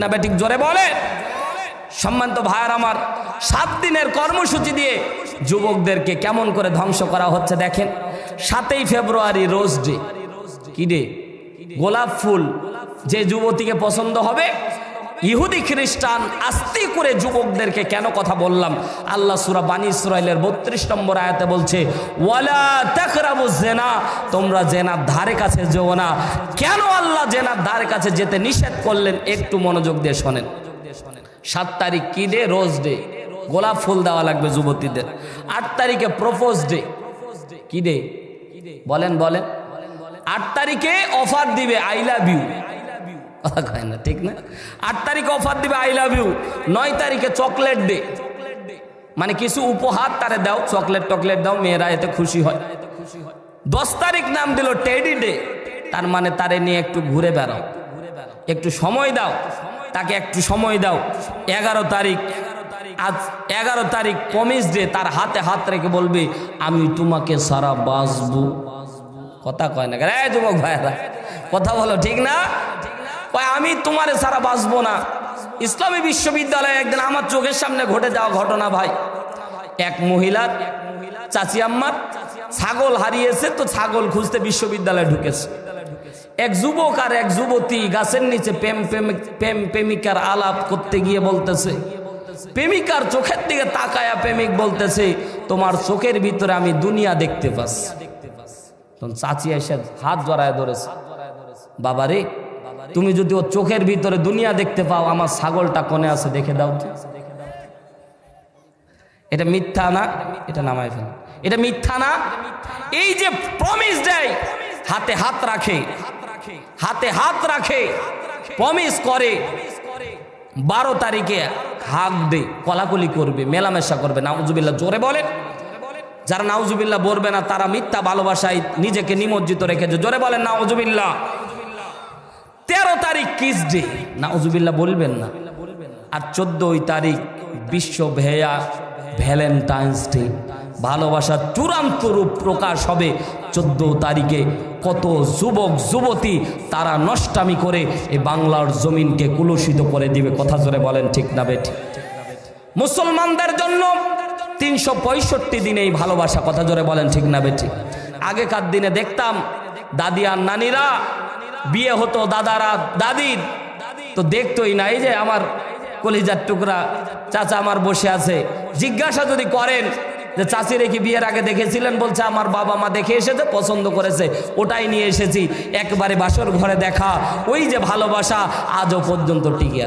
না বেঠিক জোরে বলে। সম্মানিত ভাইয়ার আমার, 7 দিনের কর্মসূচি দিয়ে যুবকদেরকে কেমন করে ধ্বংস করা হচ্ছে দেখেন। 7ই ফেব্রুয়ারি রোজ ডে, কি ডে? গোলাপ ফুল যে যুবতীকে পছন্দ হবে। ইহুদি খ্রিস্টান আস্তে করে যুবকদেরকে কেন কথা বললাম? আল্লাহ সূরা বানী ইসরাঈলের 32 নম্বর আয়াতে বলছে, ওয়ালা তাকরাবুজ জিনা, তোমরা জেনার ধারে কাছে যেও না। কেন আল্লাহ জেনার ধারে কাছে যেতে নিষেধ করলেন? একটু মনোযোগ দিয়ে শোনেন। 7 তারিখ কি ডে? রোজ ডে, গোলাপ ফুল দেওয়া লাগবে যুবতীদের। 8 তারিখে প্রপোজ ডে, কি ডে? বলেন বলেন। 8 তারিখে অফার দিবে আই লাভ ইউ, কথা কয় না, ঠিক না? 8 তারিখে অফার দিবে আই লাভ ইউ। 9 তারিখে চকলেট ডে, মানে কিছু উপহার তারে দাও, চকলেট টকলেট দাও, মেয়েরা এতে খুশি হয়। 10 তারিখ নাম দিল টেডি ডে, তার মানে তারে নিয়ে একটু ঘুরে বেড়াও, একটু সময় দাও, তাকে একটু সময় দাও। 11 তারিখ, আজ 11 তারিখ প্রমিস ডে, তার হাতে হাত রেখে বলবে আমি তোমাকে সারা বাঁচবো, কথা কয় না রে যুবক ভাইরা, কথা বলো, ঠিক না? আমি তোমারে সারা বাঁচবো না। ইসলামী বিশ্ববিদ্যালয়ে একদিন আমার চোখের সামনে ঘটে যাওয়া ঘটনা ভাই। এক মহিলার চাচি আম্মার ছাগল হারিয়েছে, তো ছাগল খুঁজতে বিশ্ববিদ্যালয়ে ঢুকেছে। এক যুবক আর এক যুবতী গাছের নিচে প্রেমিকার আলাপ করতে গিয়ে বলতেছে, প্রেমিকার চোখের দিকে তাকায়া প্রেমিক বলতেছে তোমার চোখের ভিতরে আমি দুনিয়া দেখতে পাচ্ছি। তখন চাচি এসে হাত জড়ায় ধরেছে, বাবা রে, তুমি যদি ওর চোখের ভিতরে দুনিয়া দেখতে পাও, আমার ছাগলটা কোণে আছে দেখে দাও তো। এটা মিথ্যা না? এটা নামায় ফেল, এটা মিথ্যা না? এই যে প্রমিস দেয়, হাতে হাত রাখে, হাতে হাত রাখে, প্রমিস করে, 12 তারিখে হাক দে, কলাকলি করবে, মেলামেশা করবে। নাউজুবিল্লাহ জোরে বলে। যারা নাউজুবিল্লাহ বলবে না তারা মিথ্যা ভালোবাসায় নিজেকে নিমজ্জিত রেখেছে, জোরে বলেন নাউজুবিল্লাহ। 13 তারিখ কিস ডে, নাউজুবিল্লাহ বলবেন না। আর 14 তারিখ বিশ্ব ভ্যালেন্টাইন্স ডে, ভালোবাসার চূড়ান্ত রূপ প্রকাশ হবে 14 তারিখে। কত যুবক যুবতী তারা নষ্টামি করে এই বাংলার জমিনকে কুলুষিত করে দিবে, কথা জোরে বলেন, ঠিক না বেঠিক? মুসলমানদের জন্য 365 দিনে এই ভালোবাসা, কথা জোরে বলেন, ঠিক না বেঠিক? আগেকার দিনে দেখতাম দাদি আর নানিরা বিয়ে হতো, দাদারা দাদির তো দেখতোই না। এই যে আমার কলিজার টুকরা চাচা আমার বসে আছে, জিজ্ঞাসা যদি করেন যে চাচিরে কি বিয়ের আগে দেখেছিলেন, বলছে আমার বাবা মা দেখে এসেছে, পছন্দ করেছে, ওটাই নিয়ে এসেছি। একবারে বাসর ঘরে দেখা, ওই যে ভালোবাসা আজও পর্যন্ত টিকে আছে।